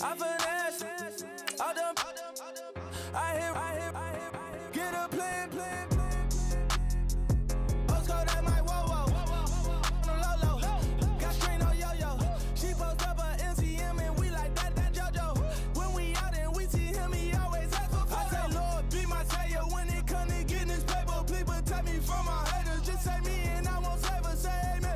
I finesse, I done, I hit, get a plan. Postcode at my whoa, on the low. Got strain on yo-yo. She post up a NCM and we like that JoJo. When we out and we see him, he always ask for photo. I say, Lord, be my savior when it come to getting this paper. Please protect me from my haters. Just say me and I won't save her. Say amen.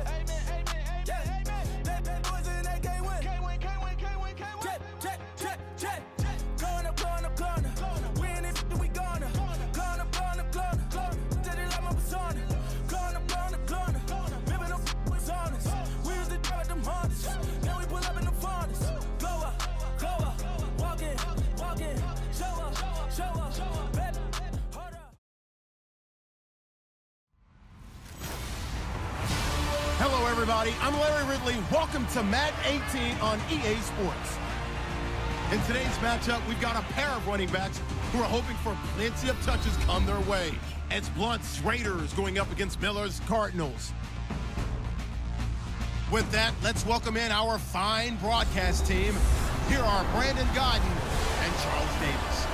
Hello, everybody. I'm Larry Ridley. Welcome to Madden 18 on EA Sports. In today's matchup, we've got a pair of running backs who are hoping for plenty of touches come their way. It's Blunt's Raiders going up against Miller's Cardinals. With that, let's welcome in our fine broadcast team. Here are Brandon Godden and Charles Davis.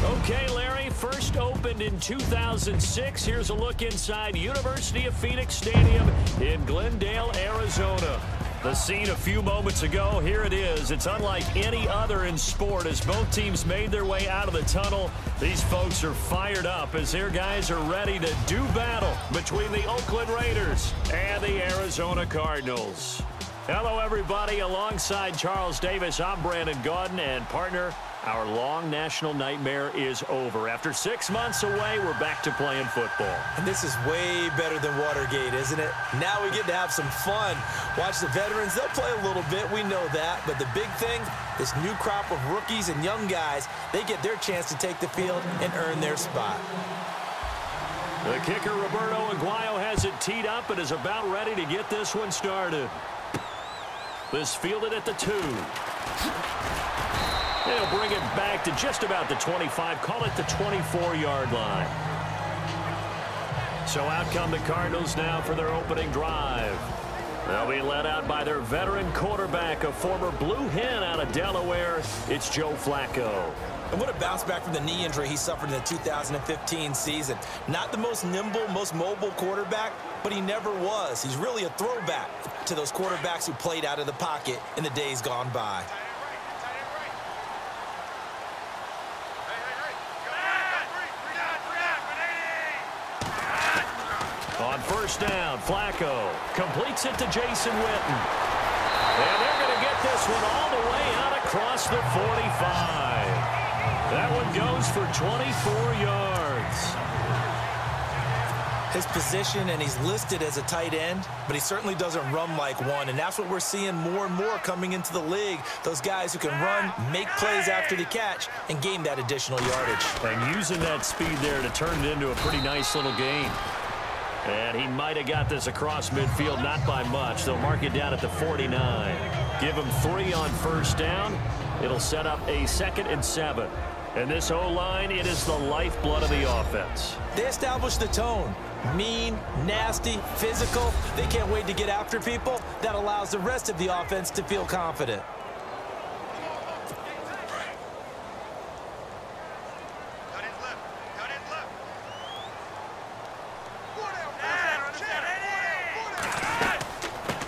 Okay, Larry, first opened in 2006. Here's a look inside University of Phoenix Stadium in Glendale, Arizona. The scene a few moments ago, here it is. It's unlike any other in sport as both teams made their way out of the tunnel. These folks are fired up as their guys are ready to do battle between the Oakland Raiders and the Arizona Cardinals. Hello, everybody. Alongside Charles Davis, I'm Brandon Godden, and partner, our long national nightmare is over. After 6 months away, we're back to playing football. And this is way better than Watergate, isn't it? Now we get to have some fun. Watch the veterans. They'll play a little bit. We know that. But the big thing, this new crop of rookies and young guys, they get their chance to take the field and earn their spot. The kicker, Roberto Aguayo, has it teed up and is about ready to get this one started. This fielded at the 2. They'll bring it back to just about the 25, call it the 24-yard line. So out come the Cardinals now for their opening drive. They'll be led out by their veteran quarterback, a former Blue Hen out of Delaware. It's Joe Flacco. And what a bounce back from the knee injury he suffered in the 2015 season. Not the most nimble, most mobile quarterback, but he never was. He's really a throwback to those quarterbacks who played out of the pocket in the days gone by. On first down, Flacco completes it to Jason Witten. And they're going to get this one all the way out across the 45. That one goes for 24 yards. His position, and he's listed as a tight end, but he certainly doesn't run like one, and that's what we're seeing more and more coming into the league. Those guys who can run, make plays after the catch, and gain that additional yardage. And using that speed there to turn it into a pretty nice little gain. And he might have got this across midfield, not by much. They'll mark it down at the 49. Give him 3 on first down. It'll set up a 2nd and 7. And this O-line, it is the lifeblood of the offense. They establish the tone. Mean, nasty, physical. They can't wait to get after people. That allows the rest of the offense to feel confident.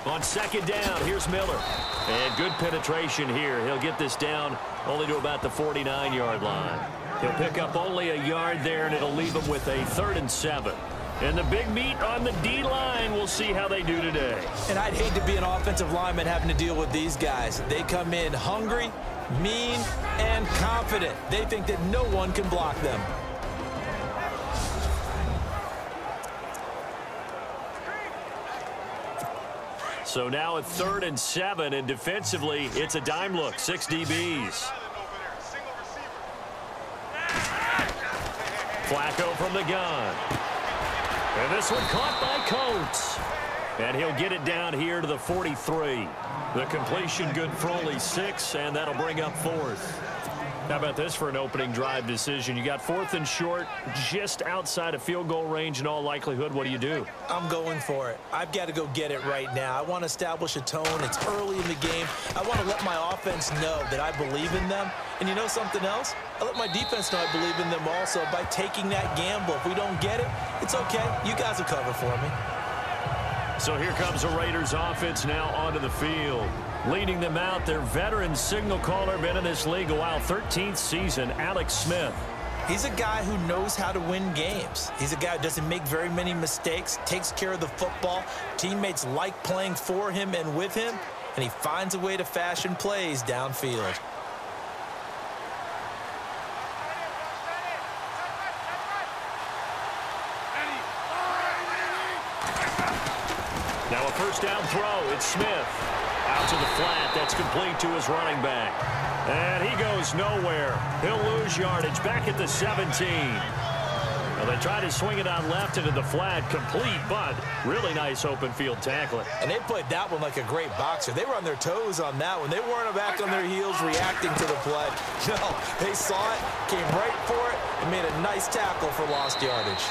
On second down, here's Miller. And good penetration here. He'll get this down only to about the 49-yard line. He'll pick up only a yard there, and it'll leave him with a 3rd and 7. And the big meat on the D-line, we'll see how they do today. And I'd hate to be an offensive lineman having to deal with these guys. They come in hungry, mean, and confident. They think that no one can block them. So now a 3rd and 7, and defensively, it's a dime look, 6 DBs. Flacco from the gun. And this one caught by Coates. And he'll get it down here to the 43. The completion good for only 6, and that'll bring up 4th. How about this for an opening drive decision? You got 4th and short, just outside of field goal range in all likelihood. What do you do? I'm going for it. I've got to go get it right now. I want to establish a tone. It's early in the game. I want to let my offense know that I believe in them. And you know something else? I let my defense know I believe in them also by taking that gamble. If we don't get it, it's okay. You guys will cover for me. So here comes the Raiders offense now onto the field. Leading them out, their veteran signal caller, been in this league a while, 13th season, Alex Smith. He's a guy who knows how to win games. He's a guy who doesn't make very many mistakes, takes care of the football. Teammates like playing for him and with him, and he finds a way to fashion plays downfield. Now a first down throw. It's Smith. Out to the flat. That's complete to his running back. And he goes nowhere. He'll lose yardage back at the 17. Well, they try to swing it on left into the flat. Complete, but really nice open field tackling. And they played that one like a great boxer. They were on their toes on that one. They weren't back on their heels reacting to the play. No, they saw it, came right for it, and made a nice tackle for lost yardage.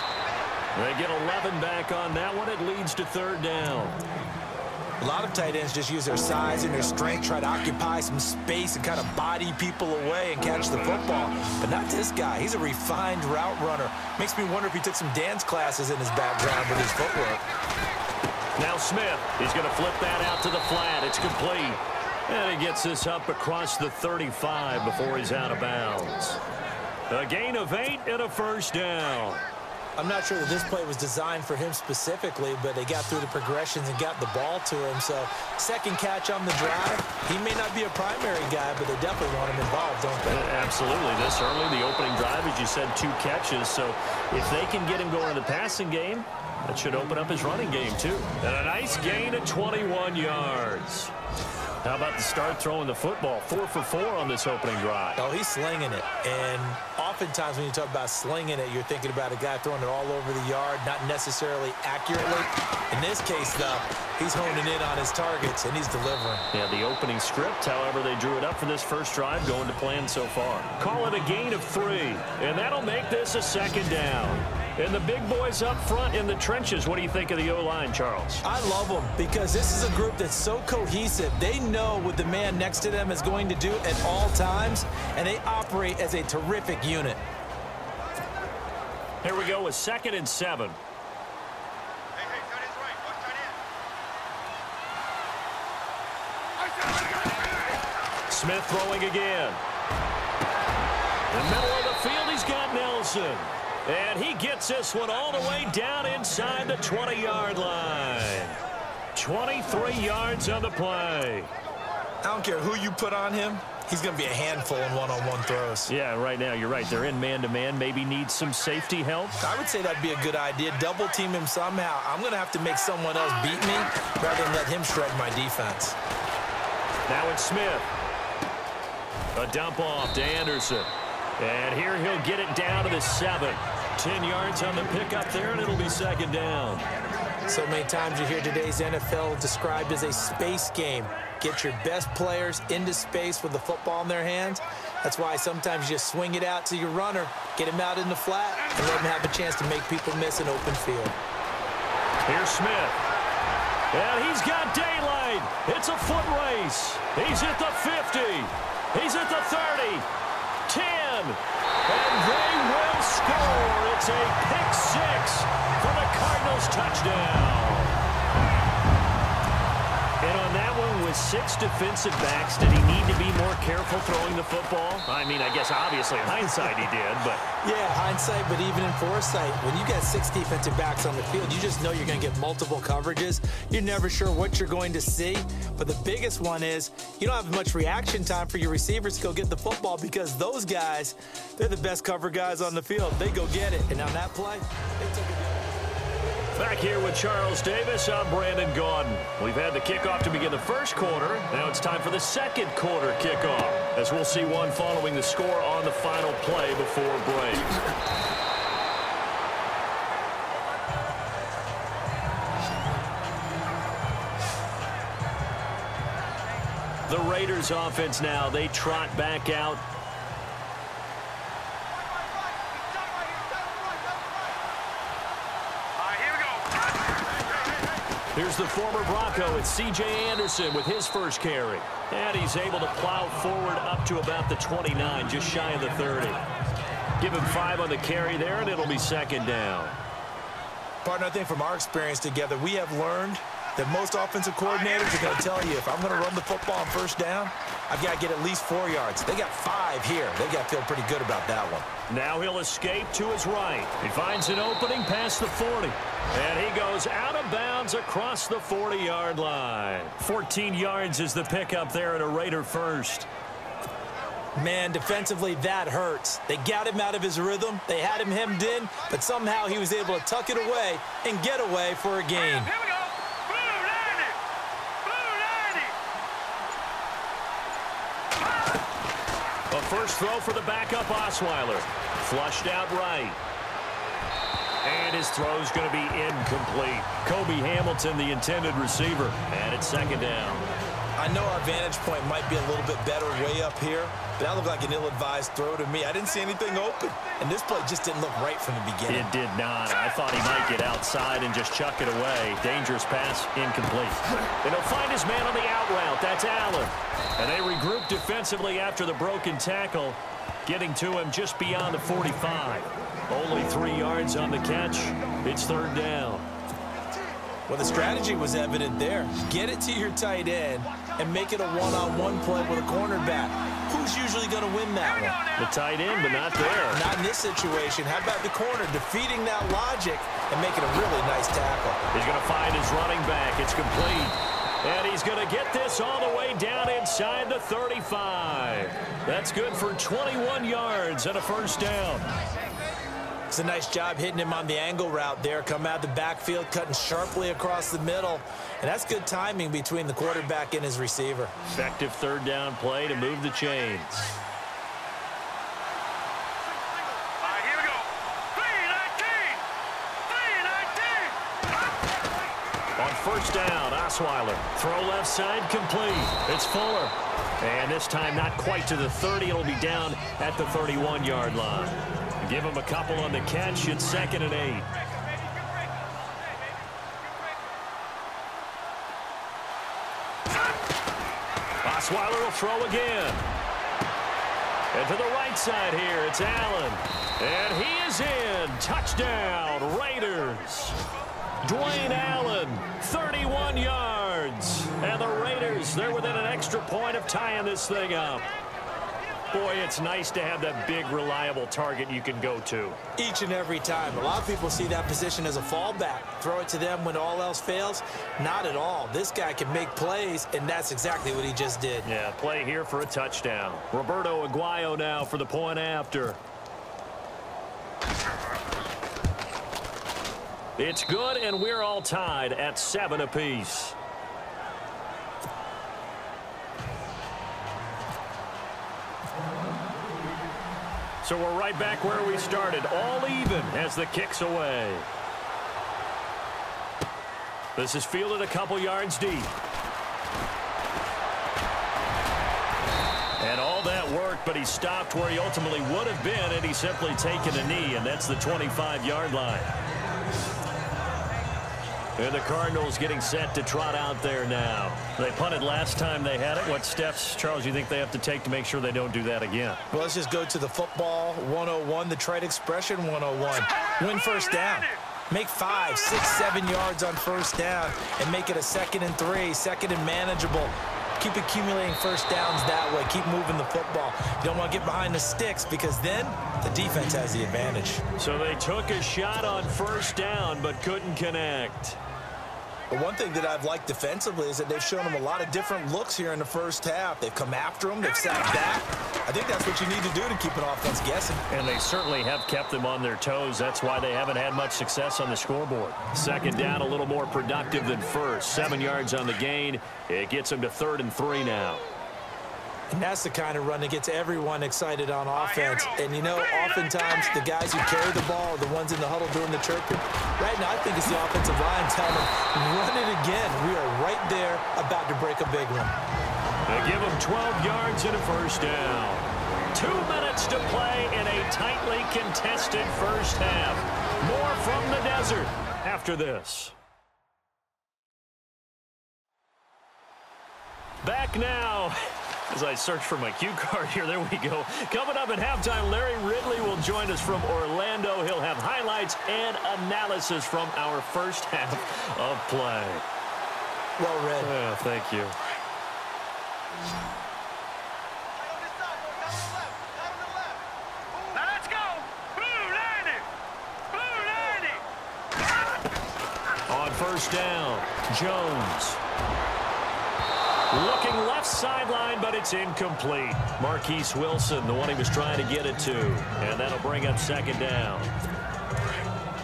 They get 11 back on that one. It leads to 3rd down. A lot of tight ends just use their size and their strength, try to occupy some space and kind of body people away and catch the football. But not this guy. He's a refined route runner. Makes me wonder if he took some dance classes in his background with his footwork. Now Smith, he's going to flip that out to the flat. It's complete. And he gets this up across the 35 before he's out of bounds. A gain of 8 and a first down. I'm not sure that this play was designed for him specifically, but they got through the progressions and got the ball to him. So second catch on the drive. He may not be a primary guy, but they definitely want him involved, don't they? Absolutely. This early, the opening drive, as you said, 2 catches. So if they can get him going in the passing game, that should open up his running game too. And a nice gain of 21 yards. How about the start throwing the football? 4 for 4 on this opening drive. Oh, he's slinging it. And oftentimes when you talk about slinging it, you're thinking about a guy throwing it all over the yard, not necessarily accurately. In this case, though, he's honing in on his targets, and he's delivering. Yeah, the opening script, however, they drew it up for this first drive, going to plan so far. Call it a gain of 3, and that'll make this a 2nd down. And the big boys up front in the trenches, what do you think of the O-line, Charles? I love them because this is a group that's so cohesive. They know what the man next to them is going to do at all times, and they operate as a terrific unit. Here we go with 2nd and 7. Smith throwing again. In the middle of the field, he's got Nelson. And he gets this one all the way down inside the 20-yard line. 23 yards on the play. I don't care who you put on him. He's going to be a handful in one-on-one throws. Yeah, right now, you're right. They're in man-to-man. Maybe needs some safety help. I would say that'd be a good idea. Double team him somehow. I'm going to have to make someone else beat me rather than let him shred my defense. Now it's Smith. A dump off to Anderson. And here he'll get it down to the 7. 10 yards on the pickup there, and it'll be 2nd down. So many times you hear today's NFL described as a space game. Get your best players into space with the football in their hands. That's why sometimes you just swing it out to your runner, get him out in the flat, and let him have a chance to make people miss an open field. Here's Smith. And he's got daylight. It's a foot race. He's at the 50. He's at the 30. 10. And they will score. It's a pick 6 for the Cardinals touchdown. And on that one, with 6 defensive backs, did he need to be more careful throwing the football? I mean, I guess obviously in hindsight he did, but... Yeah, hindsight, but even in foresight, when you got 6 defensive backs on the field, you just know you're going to get multiple coverages. You're never sure what you're going to see. But the biggest one is you don't have much reaction time for your receivers to go get the football because those guys, they're the best cover guys on the field. They go get it. And on that play, they took it. Back here with Charles Davis, I'm Brandon Gaudin. We've had the kickoff to begin the first quarter. Now it's time for the second quarter kickoff, as we'll see one following the score on the final play before break. The Raiders offense now, they trot back out Here's the former Bronco. It's C.J. Anderson with his first carry. And he's able to plow forward up to about the 29, just shy of the 30. Give him 5 on the carry there, and it'll be second down. Partner, I think from our experience together, we have learned that most offensive coordinators are going to tell you, if I'm going to run the football on first down, I've got to get at least 4 yards. They got 5 here. They got to feel pretty good about that one. Now he'll escape to his right. He finds an opening past the 40. And he goes out of bounds across the 40-yard line. 14 yards is the pickup there at a Raider first. Man, defensively, that hurts. They got him out of his rhythm. They had him hemmed in, but somehow he was able to tuck it away and get away for a gain. Here we go. Blue 90. Blue 90. A first throw for the backup Osweiler. Flushed out right. And his throw's going to be incomplete. Kobe Hamilton, the intended receiver. And it's second down. I know our vantage point might be a little bit better way up here, but that looked like an ill-advised throw to me. I didn't see anything open, and this play just didn't look right from the beginning. It did not. I thought he might get outside and just chuck it away. Dangerous pass, incomplete. And he'll find his man on the out route. That's Allen. And they regroup defensively after the broken tackle, getting to him just beyond the 45. Only 3 yards on the catch. It's third down. Well, the strategy was evident there. Get it to your tight end and make it a one-on-one play with a cornerback. Who's usually going to win that one? The tight end, but not there. Not in this situation. How about the corner defeating that logic and making a really nice tackle? He's going to find his running back. It's complete. And he's going to get this all the way down inside the 35. That's good for 21 yards and a first down. It's a nice job hitting him on the angle route there. Come out of the backfield, cutting sharply across the middle. And that's good timing between the quarterback and his receiver. Effective third down play to move the chains. All right, here we go. 3-19. On first down, Osweiler. Throw left side, complete. It's Fuller. And this time not quite to the 30. It'll be down at the 31-yard line. Give him a couple on the catch. It's 2nd and 8. Osweiler will throw again. And to the right side here, it's Allen. And he is in. Touchdown, Raiders. Dwayne Allen, 31 yards. And the Raiders, they're within an extra point of tying this thing up. Boy, it's nice to have that big, reliable target you can go to. Each and every time. A lot of people see that position as a fallback. Throw it to them when all else fails. Not at all. This guy can make plays, and that's exactly what he just did. Yeah, play here for a touchdown. Roberto Aguayo now for the point after. It's good, and we're all tied at 7 apiece. So we're right back where we started, all even as the kick's away. This is fielded a couple yards deep. And all that work, but he stopped where he ultimately would have been had he simply taken a knee, and that's the 25-yard line. And the Cardinals getting set to trot out there now. They punted last time they had it. What steps, Charles, you think they have to take to make sure they don't do that again? Well, let's just go to the football 101, the trade expression 101. Win first down. Make 5, 6, 7 yards on first down and make it a 2nd and 3, 2nd and manageable. Keep accumulating first downs that way. Keep moving the football. You don't want to get behind the sticks because then the defense has the advantage. So they took a shot on first down but couldn't connect. But one thing that I've liked defensively is that they've shown them a lot of different looks here in the first half. They've come after them. They've sat back. I think that's what you need to do to keep an offense guessing. And they certainly have kept them on their toes. That's why they haven't had much success on the scoreboard. Second down, a little more productive than first. 7 yards on the gain. It gets them to 3rd and 3 now. And that's the kind of run that gets everyone excited on offense. And, you know, oftentimes the guys who carry the ball are the ones in the huddle doing the chirping. Right now, I think it's the offensive line telling them, run it again. We are right there about to break a big one. They give them 12 yards and a first down. 2 minutes to play in a tightly contested first half. More from the desert after this. back now. As I search for my cue card here, there we go. Coming up at halftime, Larry Ridley will join us from Orlando. He'll have highlights and analysis from our first half of play. Well read. Yeah, thank you. Now let's go. Blue 90. On first down, Jones. Looking left sideline, but it's incomplete. Marquise Wilson, the one he was trying to get it to. And that'll bring up second down.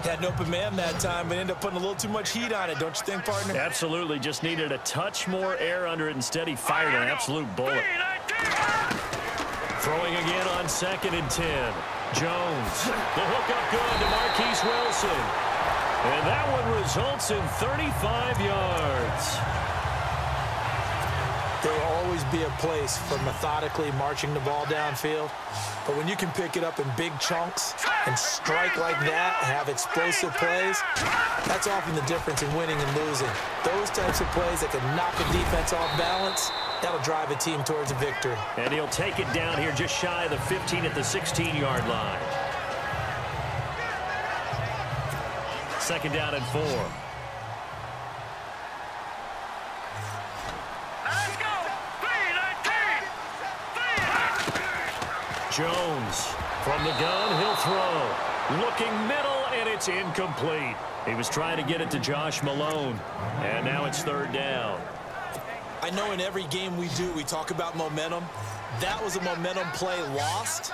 Had an open man that time, but ended up putting a little too much heat on it, don't you think, partner? Absolutely. Just needed a touch more air under it. Instead, he fired an absolute bullet. Throwing again on 2nd and 10. Jones. The hook up good to Marquise Wilson. And that one results in 35 yards. There will always be a place for methodically marching the ball downfield. But when you can pick it up in big chunks and strike like that, have explosive plays, that's often the difference in winning and losing. Those types of plays that can knock a defense off balance, that'll drive a team towards a victory. And he'll take it down here just shy of the 15 at the 16-yard line. 2nd down and 4. Jones from the gun, he'll throw. Looking middle, and it's incomplete. He was trying to get it to Josh Malone, and now it's 3rd down. I know in every game we do, we talk about momentum. That was a momentum play lost,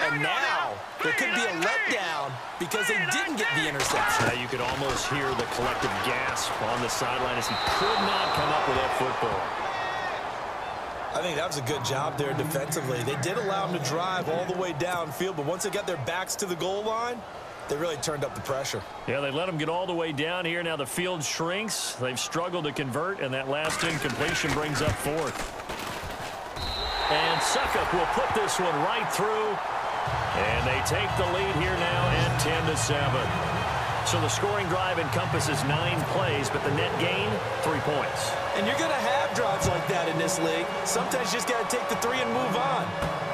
and now there could be a letdown because they didn't get the interception. Now you could almost hear the collective gasp on the sideline as he could not come up with that football. I think that was a good job there defensively. They did allow them to drive all the way downfield, but once they got their backs to the goal line, they really turned up the pressure. Yeah, they let them get all the way down here. Now the field shrinks. They've struggled to convert, and that last incompletion brings up 4th. And Suckup will put this one right through, and they take the lead here now at 10-7. So the scoring drive encompasses 9 plays, but the net gain, 3 points. And you're going to have drives like that in this league. Sometimes you just got to take the 3 and move on.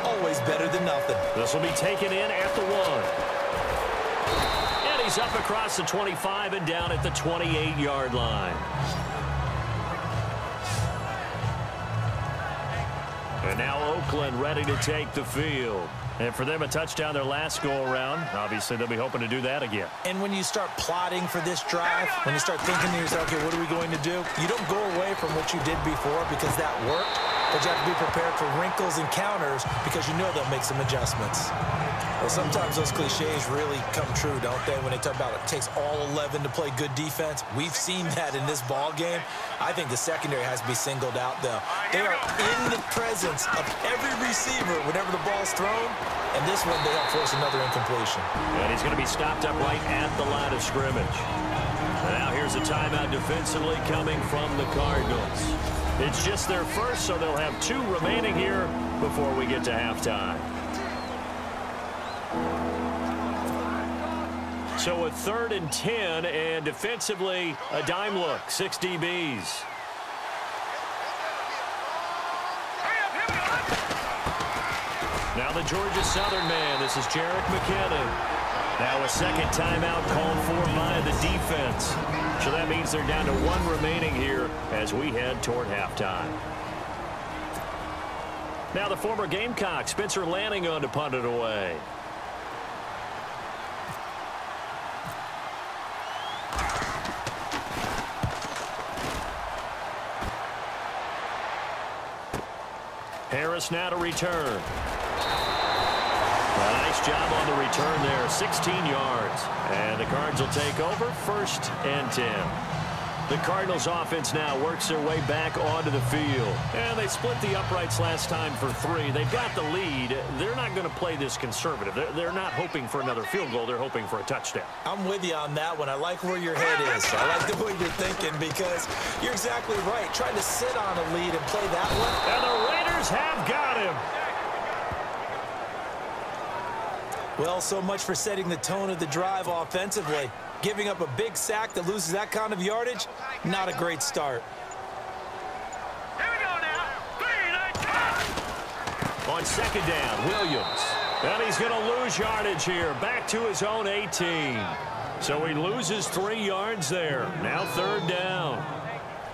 Always better than nothing. This will be taken in at the 1. And he's up across the 25 and down at the 28-yard line. And now Oakland ready to take the field. And for them, a touchdown their last go-around. Obviously, they'll be hoping to do that again. And when you start plotting for this drive, when you start thinking to yourself, okay, what are we going to do? You don't go away from what you did before because that worked, but you have to be prepared for wrinkles and counters because you know they'll make some adjustments. Well, sometimes those cliches really come true, don't they, when they talk about it takes all 11 to play good defense. We've seen that in this ball game. I think the secondary has to be singled out, though. They are in the presence of every receiver whenever the ball's thrown, and this one they help force another incompletion. And he's going to be stopped up right at the line of scrimmage. Now here's a timeout defensively coming from the Cardinals. It's just their first, so they'll have 2 remaining here before we get to halftime. So a 3rd and 10, and defensively, a dime look, 6 DBs. Now the Georgia Southern man, this is Jerick McKinnon. Now a second timeout called for by the defense. So that means they're down to 1 remaining here as we head toward halftime. Now the former Gamecock, Spencer Lanning, on to punt it away. Harris now to return. A nice job on the return there, 16 yards. And the Cards will take over, 1st and 10. The Cardinals offense now works their way back onto the field. And they split the uprights last time for 3. They've got the lead. They're not going to play this conservative. They're not hoping for another field goal. They're hoping for a touchdown. I'm with you on that one. I like where your head is. I like the way you're thinking because you're exactly right. Trying to sit on a lead and play that one. And the Raiders have got him. Well, so much for setting the tone of the drive offensively. Giving up a big sack that loses that kind of yardage, not a great start. Here we go now. on second down. Williams. And he's going to lose yardage here. Back to his own 18. So he loses 3 yards there. Now third down.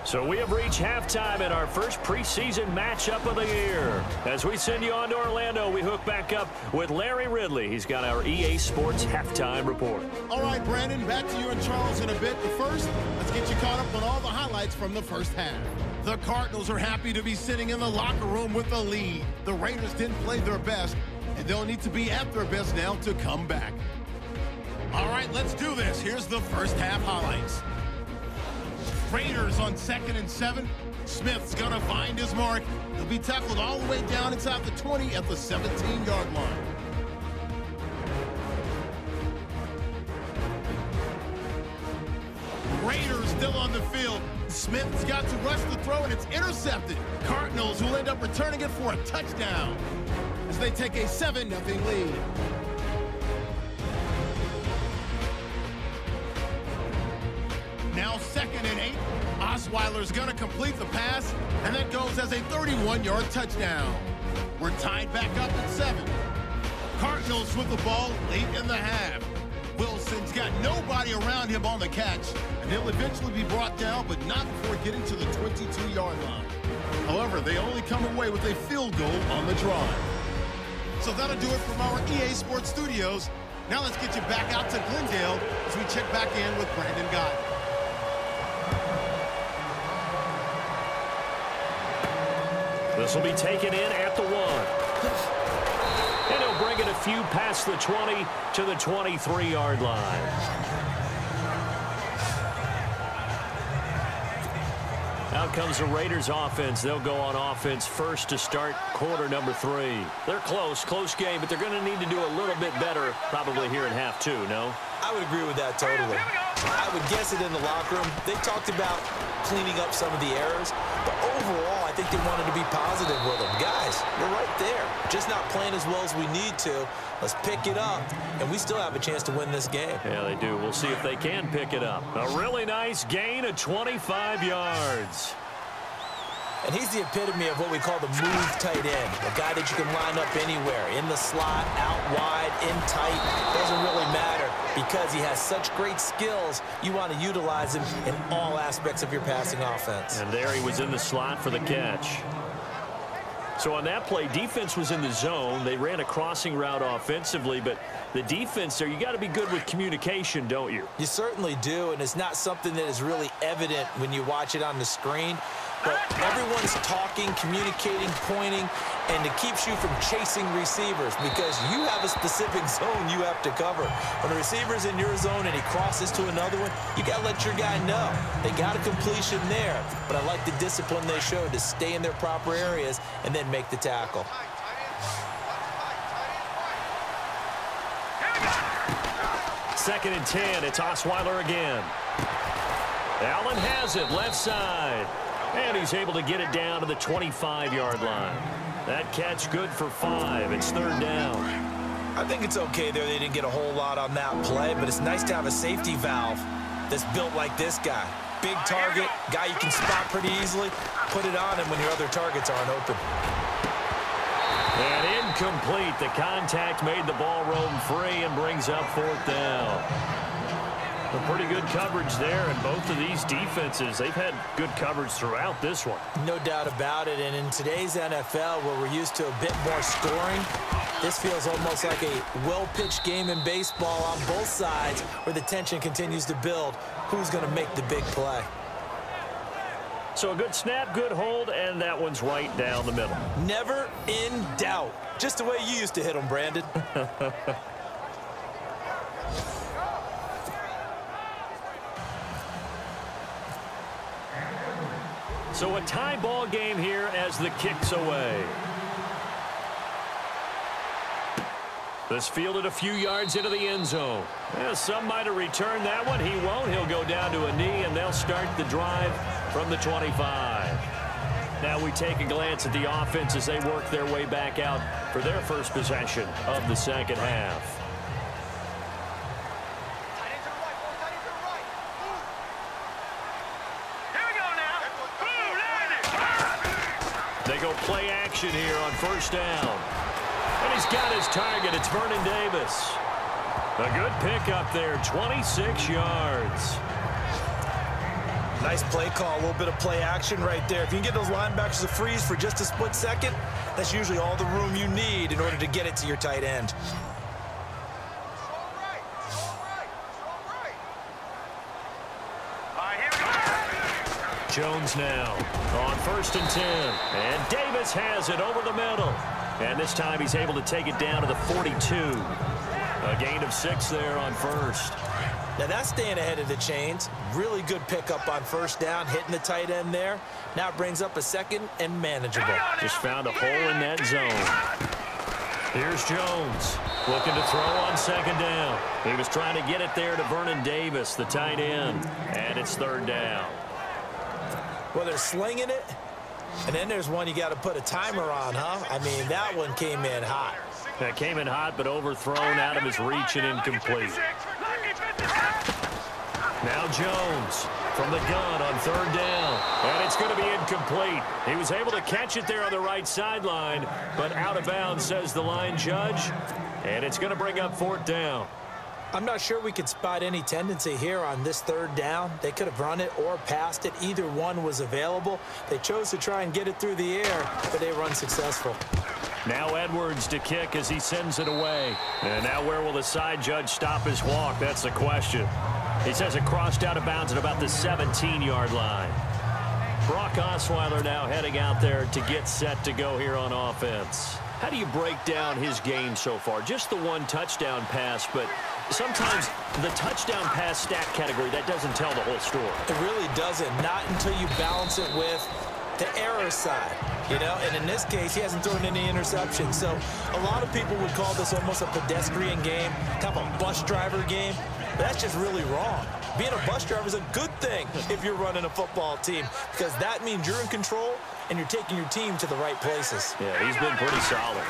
So we have reached halftime in our first preseason matchup of the year. As we send you on to Orlando, we hook back up with Larry Ridley. He's got our EA Sports halftime report. All right, Brandon, back to you and Charles in a bit. But first, let's get you caught up on all the highlights from the first half. The Cardinals are happy to be sitting in the locker room with the lead. The Raiders didn't play their best, and they'll need to be at their best now to come back. All right, let's do this. Here's the first half highlights. Raiders on 2nd and 7. Smith's going to find his mark. He'll be tackled all the way down inside the 20 at the 17-yard line. Raiders still on the field. Smith's got to rush the throw, and it's intercepted. Cardinals will end up returning it for a touchdown as they take a 7-0 lead. Now 2nd and 8. Osweiler's going to complete the pass, and that goes as a 31-yard touchdown. We're tied back up at 7. Cardinals with the ball late in the half. Wilson's got nobody around him on the catch, and he'll eventually be brought down, but not before getting to the 22-yard line. However, they only come away with a field goal on the drive. So that'll do it from our EA Sports Studios. Now let's get you back out to Glendale as we check back in with Brandon Gott. This will be taken in at the 1. And he'll bring it a few past the 20 to the 23-yard line. Out comes the Raiders offense. They'll go on offense first to start quarter number 3. They're close game, but they're going to need to do a little bit better probably here in half 2, no? I would agree with that totally. I would guess it in the locker room. They talked about cleaning up some of the errors, but overall, I think they wanted to be positive with them. Guys, we're right there. Just not playing as well as we need to. Let's pick it up, and we still have a chance to win this game. Yeah, they do. We'll see if they can pick it up. A really nice gain of 25 yards. And he's the epitome of what we call the move tight end, a guy that you can line up anywhere, in the slot, out wide, in tight. Doesn't really matter because he has such great skills. You want to utilize him in all aspects of your passing offense. And there he was in the slot for the catch. So on that play, defense was in the zone. They ran a crossing route offensively, but the defense there, you got to be good with communication, don't you? You certainly do, and it's not something that is really evident when you watch it on the screen. But everyone's talking, communicating, pointing, and it keeps you from chasing receivers because you have a specific zone you have to cover. When a receiver's in your zone and he crosses to another one, you got to let your guy know. They got a completion there, but I like the discipline they showed to stay in their proper areas and then make the tackle. Second and 10, it's Osweiler again. Allen has it, left side. And he's able to get it down to the 25-yard line. That catch good for 5. It's third down. I think it's okay there. They didn't get a whole lot on that play, but it's nice to have a safety valve that's built like this guy. Big target, guy you can spot pretty easily. Put it on him when your other targets aren't open. And incomplete. The contact made the ball roam free and brings up fourth down. A pretty good coverage there, and both of these defenses, they've had good coverage throughout this one. No doubt about it, and in today's NFL, where we're used to a bit more scoring, this feels almost like a well-pitched game in baseball on both sides, where the tension continues to build. Who's going to make the big play? So a good snap, good hold, and that one's right down the middle. Never in doubt. Just the way you used to hit them, Brandon. So a tie ball game here as the kick's away. This fielded a few yards into the end zone. Yeah, some might have returned that one. He won't. He'll go down to a knee, and they'll start the drive from the 25. Now we take a glance at the offense as they work their way back out for their first possession of the second half. They go play action here on first down. And he's got his target. It's Vernon Davis. A good pickup there, 26 yards. Nice play call, a little bit of play action right there. If you can get those linebackers to freeze for just a split second, that's usually all the room you need in order to get it to your tight end. Jones now on 1st and 10. And Davis has it over the middle. And this time he's able to take it down to the 42. A gain of 6 there on first. Now that's staying ahead of the chains. Really good pickup on first down, hitting the tight end there. Now it brings up a second and manageable. Just found a hole in that zone. Here's Jones looking to throw on 2nd down. He was trying to get it there to Vernon Davis, the tight end. And it's 3rd down. Well, they're slinging it, and then there's one you got to put a timer on, huh? I mean, that one came in hot. That came in hot, but overthrown out of his reach and incomplete. Now Jones from the gun on 3rd down, and it's going to be incomplete. He was able to catch it there on the right sideline, but out of bounds, says the line judge, and it's going to bring up 4th down. I'm not sure we could spot any tendency here on this 3rd down. They could have run it or passed it. Either one was available. They chose to try and get it through the air, but they were unsuccessful. Now Edwards to kick as he sends it away. And now where will the side judge stop his walk? That's the question. He says it crossed out of bounds at about the 17-yard line. Brock Osweiler now heading out there to get set to go here on offense. How do you break down his game so far? Just the one touchdown pass, but sometimes the touchdown pass stat category, that doesn't tell the whole story. It really doesn't. Not until you balance it with the error side, you know, and in this case, he hasn't thrown any interceptions. So a lot of people would call this almost a pedestrian game, kind of a bus driver game. But that's just really wrong. Being a bus driver is a good thing if you're running a football team, because that means you're in control and you're taking your team to the right places. Yeah, he's been pretty solid.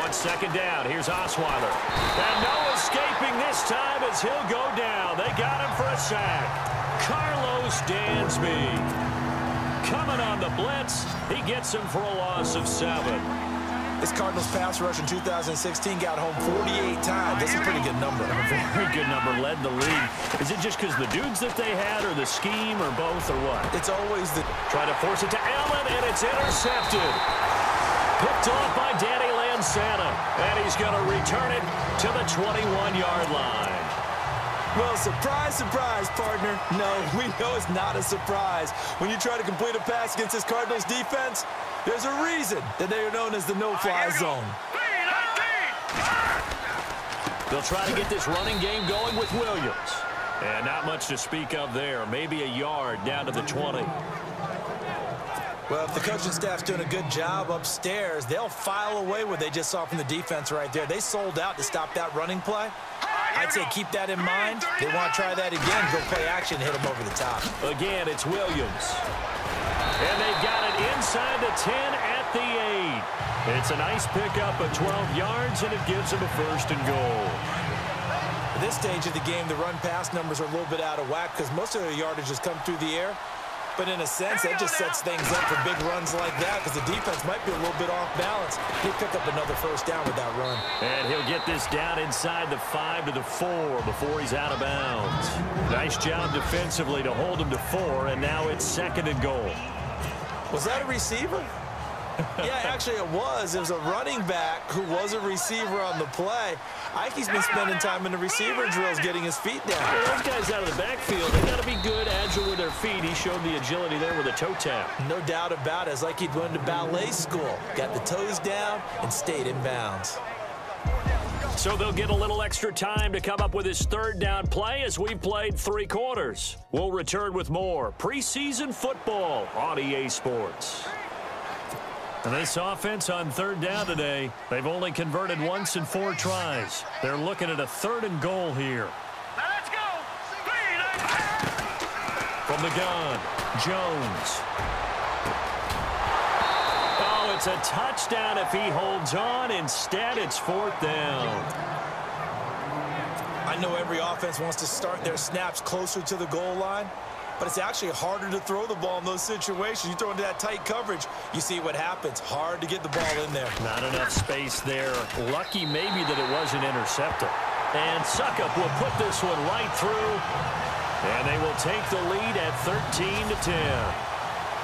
On 2nd down, here's Osweiler. And no escaping this time as he'll go down. They got him for a sack. Carlos Dansby coming on the blitz. He gets him for a loss of 7. This Cardinals pass rush in 2016 got home 48 times. That's a pretty good number. A very good number, led the league. Is it just because the dudes that they had, or the scheme, or both, or what? It's always the... Trying to force it to Allen, and it's intercepted. Picked off by Danny Lansana, and he's going to return it to the 21-yard line. Well, surprise, surprise, partner. No, we know it's not a surprise. When you try to complete a pass against this Cardinals defense, there's a reason that they are known as the no-fly zone. They'll try to get this running game going with Williams. And not much to speak of there. Maybe a yard down to the 20. Well, if the coaching staff's doing a good job upstairs, they'll file away what they just saw from the defense right there. They sold out to stop that running play. I'd say keep that in mind. They want to try that again, go play action, hit them over the top. Again, it's Williams. And they've got it inside the 10 at the 8. It's a nice pickup of 12 yards, and it gives them a 1st and goal. At this stage of the game, the run-pass numbers are a little bit out of whack because most of their yardage has come through the air. But in a sense, that just sets things up for big runs like that because the defense might be a little bit off balance. He'll pick up another 1st down with that run. And he'll get this down inside the 5 to the 4 before he's out of bounds. Nice job defensively to hold him to 4, and now it's 2nd and goal. Was that a receiver? Yeah, actually it was. It was a running back who was a receiver on the play. Ike's been spending time in the receiver drills getting his feet down. Well, those guys out of the backfield, they got to be good, agile with their feet. He showed the agility there with a toe tap. No doubt about it. It's like he'd went to ballet school. Got the toes down and stayed in bounds. So they'll get a little extra time to come up with his 3rd down play as we've played 3 quarters. We'll return with more preseason football on EA Sports. And this offense on 3rd down today, they've only converted once in 4 tries. They're looking at a 3rd and goal here. Now let's go. From the gun, Jones. Oh, it's a touchdown if he holds on. Instead, it's 4th down. I know every offense wants to start their snaps closer to the goal line. but it's actually harder to throw the ball in those situations. You throw into that tight coverage, you see what happens. Hard to get the ball in there. Not enough space there. Lucky maybe that it wasn't intercepted. And Suckup will put this one right through, and they will take the lead at 13-10.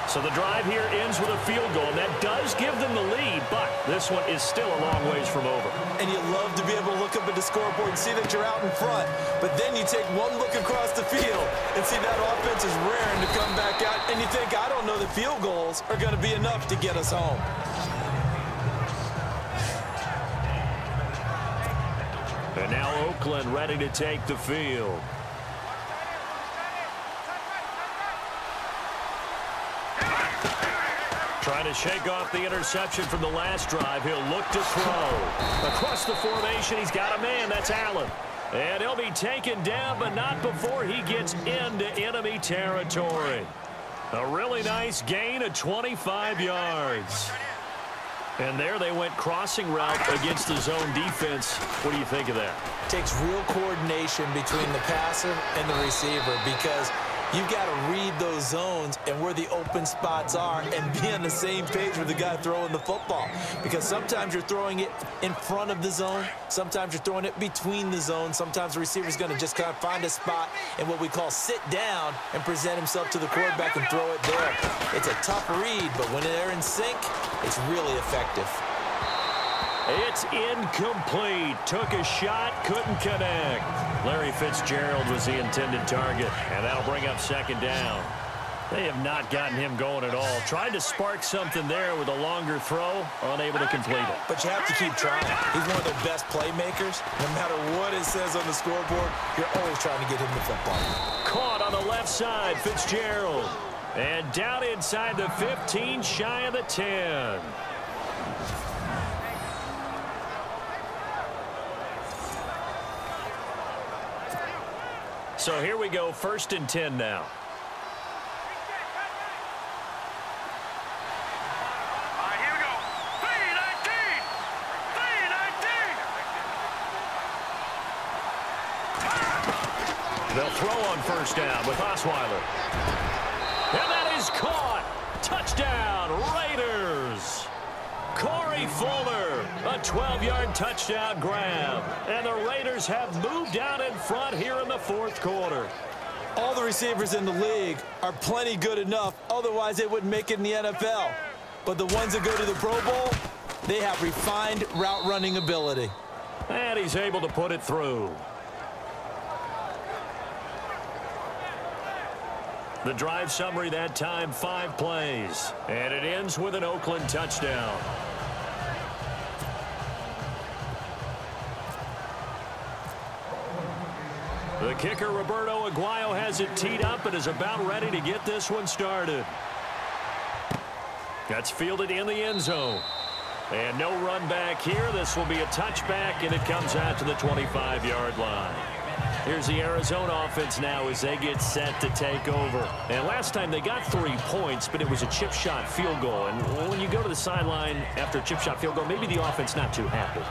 So the drive here ends with a field goal, and that does give them the lead, but this one is still a long ways from over. And you love to be able to look up at the scoreboard and see that you're out in front, but then you take one look across the field and see that offense is raring to come back out, and you think, I don't know that field goals are going to be enough to get us home. And now Oakland ready to take the field. Trying to shake off the interception from the last drive. He'll look to throw. Across the formation, he's got a man. That's Allen. And he'll be taken down, but not before he gets into enemy territory. A really nice gain of 25 yards. And there they went crossing route against the zone defense. What do you think of that? Takes real coordination between the passer and the receiver, because you've got to read those zones and where the open spots are and be on the same page with the guy throwing the football. Because sometimes you're throwing it in front of the zone. Sometimes you're throwing it between the zones. Sometimes the receiver's going to just kind of find a spot and what we call sit down and present himself to the quarterback and throw it there. It's a tough read, but when they're in sync, it's really effective. It's incomplete. Took a shot, couldn't connect. Larry Fitzgerald was the intended target, and that'll bring up second down. They have not gotten him going at all. Tried to spark something there with a longer throw, unable to complete it. But you have to keep trying. He's one of their best playmakers. No matter what it says on the scoreboard, you're always trying to get him the football. Caught on the left side, Fitzgerald. And down inside the 15, shy of the 10. So here we go, 1st and 10 now. All right, here we go. 3-19. They'll throw on 1st down with Osweiler. And that is caught. Touchdown, Raiders. Corey Fuller, a 12-yard touchdown grab. And the Raiders have moved out in front here in the 4th quarter. All the receivers in the league are plenty good enough, otherwise they wouldn't make it in the NFL. But the ones that go to the Pro Bowl, they have refined route running ability. And he's able to put it through. The drive summary that time, 5 plays. And it ends with an Oakland touchdown. The kicker, Roberto Aguayo, has it teed up and is about ready to get this one started. That's fielded in the end zone. And no run back here. This will be a touchback, and it comes out to the 25-yard line. Here's the Arizona offense now as they get set to take over. And last time they got 3 points, but it was a chip shot field goal. And when you go to the sideline after a chip shot field goal, maybe the offense not too happy.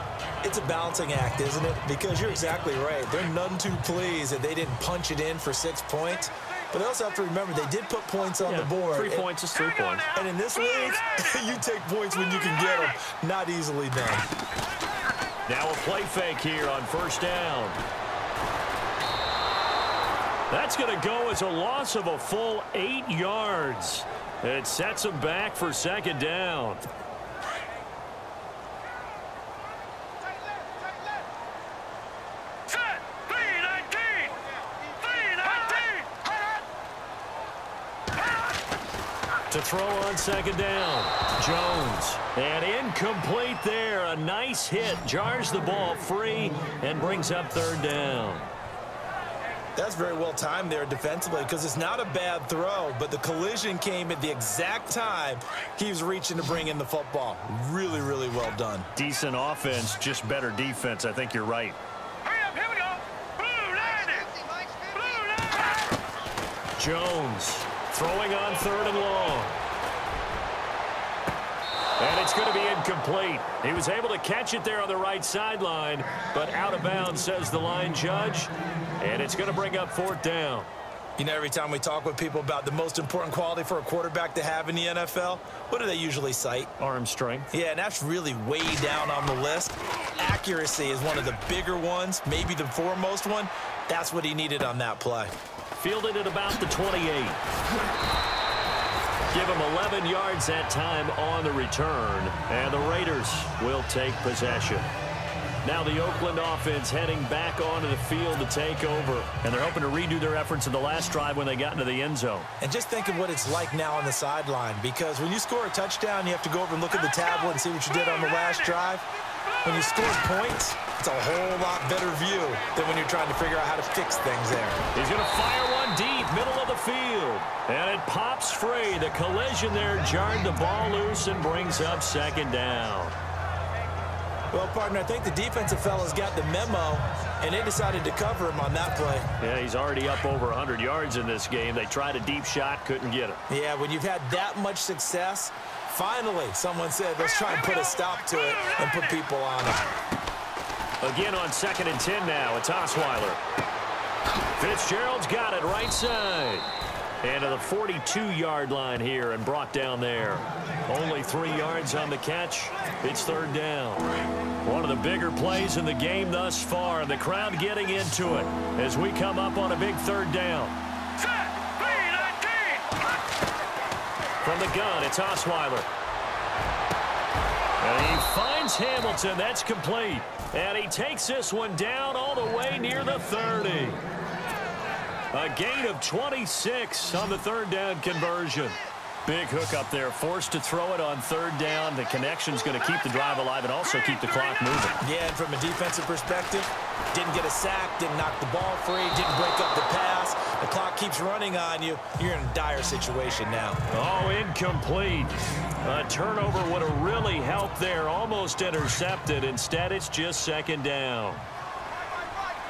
It's a balancing act, isn't it? Because you're exactly right. They're none too pleased that they didn't punch it in for 6 points. But they also have to remember they did put points on the board. 3 points is 3 points. And in this league, you take points when you can get them. Not easily done. Now a play fake here on 1st down. That's going to go as a loss of a full 8 yards. It sets them back for 2nd down. To throw on 2nd down, Jones. And incomplete there. A nice hit. Jars the ball free and brings up 3rd down. That's very well timed there defensively, because it's not a bad throw, but the collision came at the exact time he was reaching to bring in the football. Really, really well done. Decent offense, just better defense. I think you're right. Hurry up, here we go. Blue 90. Jones throwing on 3rd and long. And it's going to be incomplete. He was able to catch it there on the right sideline, but out of bounds, says the line judge. And it's going to bring up 4th down. You know, every time we talk with people about the most important quality for a quarterback to have in the NFL, what do they usually cite? Arm strength. Yeah, and that's really way down on the list. Accuracy is one of the bigger ones, maybe the foremost one. That's what he needed on that play. Fielded at about the 28. Give him 11 yards that time on the return, and the Raiders will take possession. Now the Oakland offense heading back onto the field to take over. And they're hoping to redo their efforts in the last drive when they got into the end zone. And just think of what it's like now on the sideline, because when you score a touchdown, you have to go over and look at the tablet and see what you did on the last drive. When you score points, it's a whole lot better view than when you're trying to figure out how to fix things there. He's going to fire one deep, middle of the field. And it pops free. The collision there jarred the ball loose and brings up second down. Well, partner, I think the defensive fellas got the memo, and they decided to cover him on that play. Yeah, he's already up over 100 yards in this game. They tried a deep shot, couldn't get him. Yeah, when you've had that much success, finally someone said, let's try and put a stop to it and put people on it. Again on 2nd and 10 now. It's Osweiler. Fitzgerald's got it right side. And to the 42-yard line here and brought down there. Only 3 yards on the catch. It's third down. One of the bigger plays in the game thus far. The crowd getting into it as we come up on a big third down. From the gun, it's Osweiler. And he finds Hamilton. That's complete. And he takes this one down all the way near the 30. A gain of 26 on the third down conversion. Big hook up there, forced to throw it on third down. The connection's going to keep the drive alive and also keep the clock moving. Yeah, and from a defensive perspective, didn't get a sack, didn't knock the ball free, didn't break up the pass. The clock keeps running on you. You're in a dire situation now. Oh, incomplete. A turnover would have really helped there. Almost intercepted. Instead, it's just second down.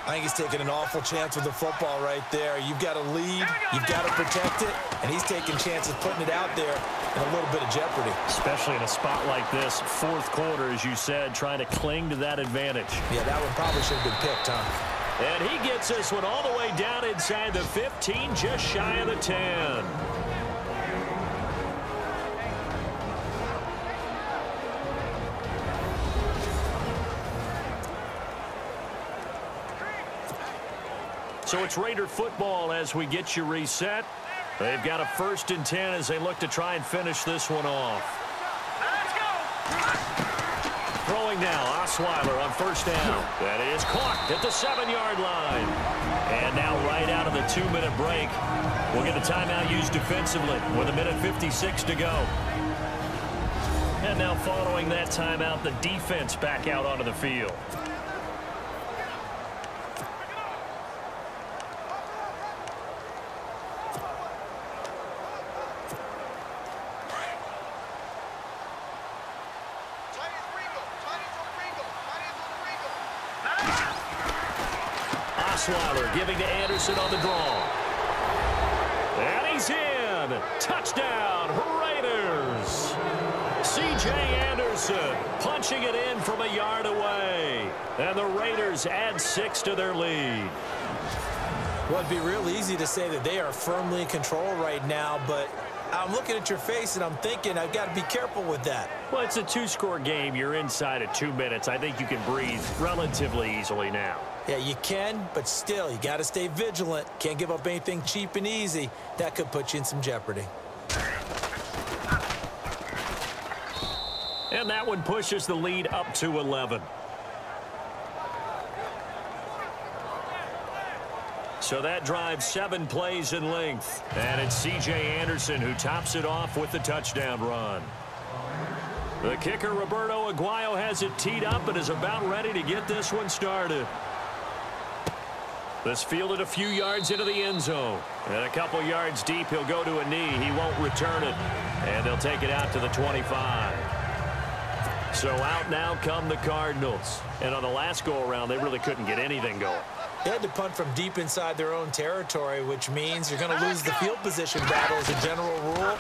I think he's taking an awful chance with the football right there. You've got to lead, you've got to protect it, and he's taking chances putting it out there in a little bit of jeopardy. Especially in a spot like this, fourth quarter, as you said, trying to cling to that advantage. Yeah, that one probably should have been picked, huh? And he gets this one all the way down inside the 15, just shy of the 10. So it's Raider football as we get you reset. They've got a 1st and 10 as they look to try and finish this one off. Throwing now, Osweiler on 1st down. That is caught at the 7-yard line. And now right out of the 2-minute break, we'll get a timeout used defensively with 1:56 to go. And now following that timeout, the defense back out onto the field. Osweiler giving to Anderson on the draw. And he's in. Touchdown, Raiders. C.J. Anderson punching it in from a yard away. And the Raiders add 6 to their lead. Well, it'd be real easy to say that they are firmly in control right now, but I'm looking at your face and I'm thinking I've got to be careful with that. Well, it's a 2-score game. You're inside of 2 minutes. I think you can breathe relatively easily now. Yeah, you can, but still, you got to stay vigilant. Can't give up anything cheap and easy. That could put you in some jeopardy. And that one pushes the lead up to 11. So that drives 7 plays in length. And it's C.J. Anderson who tops it off with the touchdown run. The kicker, Roberto Aguayo, has it teed up and is about ready to get this one started. This fielded a few yards into the end zone. And a couple yards deep, he'll go to a knee. He won't return it. And they'll take it out to the 25. So out now come the Cardinals. And on the last go-around, they really couldn't get anything going. They had to punt from deep inside their own territory, which means you're going to lose the field position battle as a general rule.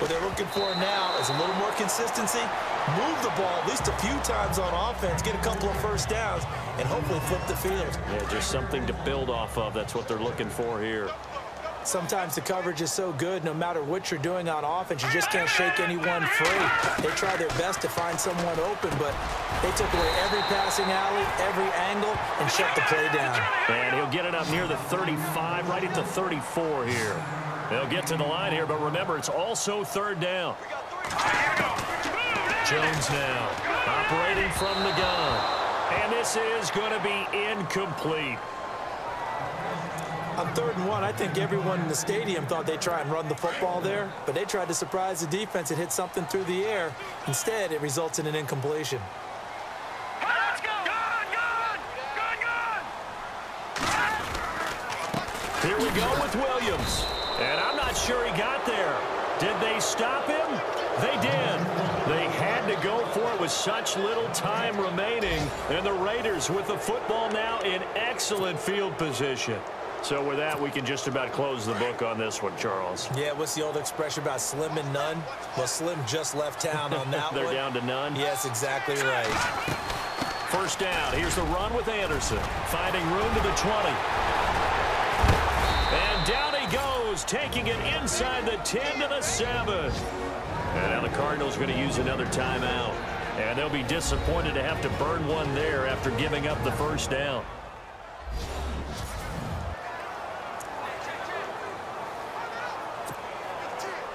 What they're looking for now is a little more consistency, move the ball at least a few times on offense, get a couple of first downs, and hopefully flip the field. Yeah, just something to build off of. That's what they're looking for here. Sometimes the coverage is so good, no matter what you're doing on offense, you just can't shake anyone free. They try their best to find someone open, but they took away every passing alley, every angle, and shut the play down. And he'll get it up near the 35, right at the 34 here. They'll get to the line here, but remember, it's also third down. Jones now, operating from the gun. And this is going to be incomplete. On 3rd and 1, I think everyone in the stadium thought they'd try and run the football there, but they tried to surprise the defense and hit something through the air. Instead, it results in an incompletion. Here we go with Williams. And I'm not sure he got there. Did they stop him? They did. They had to go for it with such little time remaining. And the Raiders with the football now in excellent field position. So with that, we can just about close the book on this one, Charles. Yeah, what's the old expression about slim and none? Well, Slim just left town on that They're one. down to none? Yes, exactly right. First down. Here's the run with Anderson. Finding room to the 20. And down he goes, taking it inside the 10 to the 7. And now the Cardinals are going to use another timeout. And they'll be disappointed to have to burn one there after giving up the first down.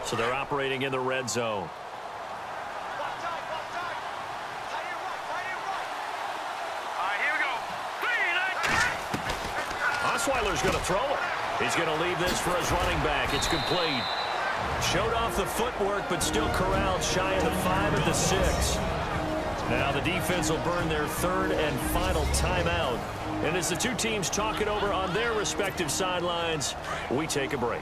So they're operating in the red zone. Osweiler's going to throw it. He's going to leave this for his running back. It's complete. Showed off the footwork, but still corralled shy of the 5 at the 6. Now the defense will burn their 3rd and final timeout. And as the two teams talk it over on their respective sidelines, we take a break.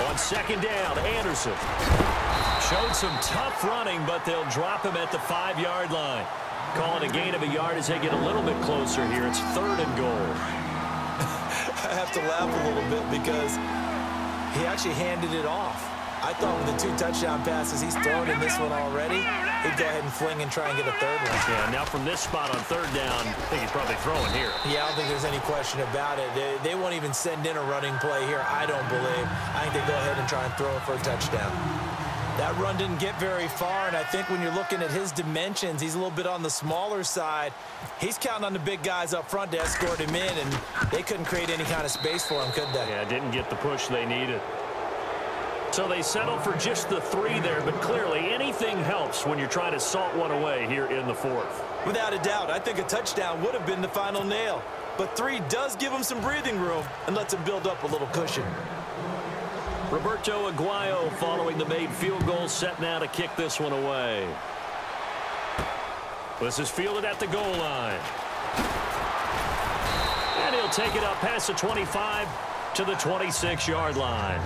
On 2nd down, Anderson. Showed some tough running, but they'll drop him at the 5-yard line. Calling a gain of a yard as they get a little bit closer here. It's 3rd and goal. I have to laugh a little bit because he actually handed it off. I thought with the 2 touchdown passes he's thrown in this one already, he'd go ahead and fling and try and get a 3rd one. Yeah, now from this spot on 3rd down, I think he's probably throwing here. Yeah, I don't think there's any question about it. They won't even send in a running play here, I don't believe. I think they go ahead and try and throw it for a touchdown. That run didn't get very far, and I think when you're looking at his dimensions, he's a little bit on the smaller side. He's counting on the big guys up front to escort him in, and they couldn't create any kind of space for him, could they? Yeah, didn't get the push they needed. So they settled for just the 3 there, but clearly anything helps when you're trying to salt one away here in the 4th. Without a doubt, I think a touchdown would have been the final nail. But 3 does give him some breathing room and lets him build up a little cushion. Roberto Aguayo following the made field goal, set now to kick this one away. This is fielded at the goal line. And he'll take it up past the 25 to the 26-yard line.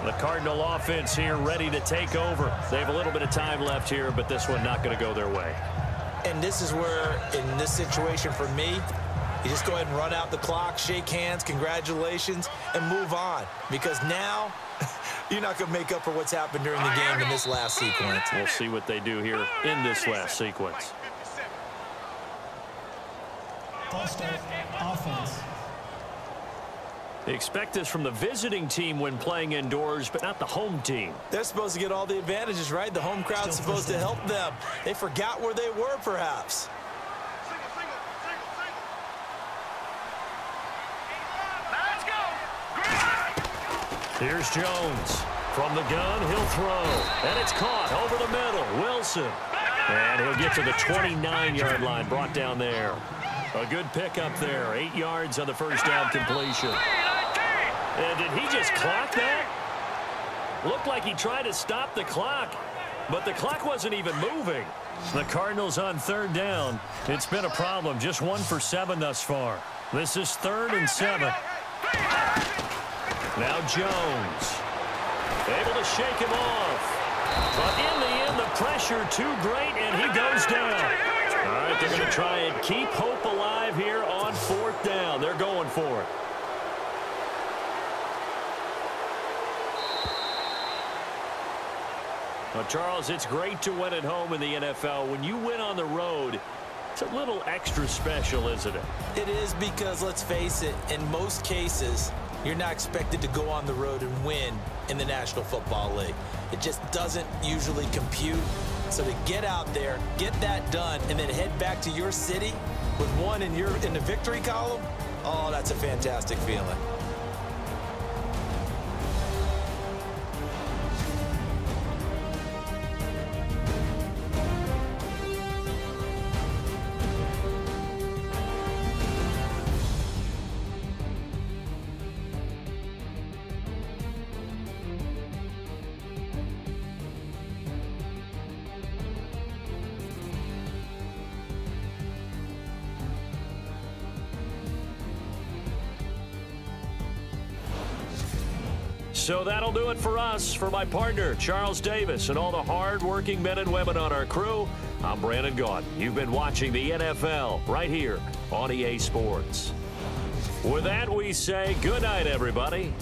The Cardinal offense here ready to take over. They have a little bit of time left here, but this one not going to go their way. And this is where, in this situation for me, you just go ahead and run out the clock, shake hands, congratulations, and move on. Because now, you're not going to make up for what's happened during the game in this last sequence. We'll see what they do here in this last sequence. False start, offense. They expect this from the visiting team when playing indoors, but not the home team. They're supposed to get all the advantages, right? The home crowd's supposed to help them. They forgot where they were, perhaps. Here's Jones. From the gun, he'll throw. And it's caught over the middle. Wilson. And he'll get to the 29-yard line, brought down there. A good pickup there. 8 yards on the first down completion. And did he just clock that? Looked like he tried to stop the clock, but the clock wasn't even moving. The Cardinals on 3rd down. It's been a problem. Just 1 for 7 thus far. This is 3rd and 7. Now Jones. Able to shake him off. But in the end, the pressure too great, and he goes down. All right, they're going to try and keep hope alive here on 4th down. They're going for it. Well, Charles, it's great to win at home in the NFL. When you win on the road, it's a little extra special, isn't it? It is, because let's face it, in most cases, you're not expected to go on the road and win in the National Football League. It just doesn't usually compute. So to get out there, get that done, and then head back to your city with one in the victory column, oh, that's a fantastic feeling. So that'll do it for us. For my partner, Charles Davis, and all the hard-working men and women on our crew, I'm Brandon Gaudin. You've been watching the NFL right here on EA Sports. With that, we say good night, everybody.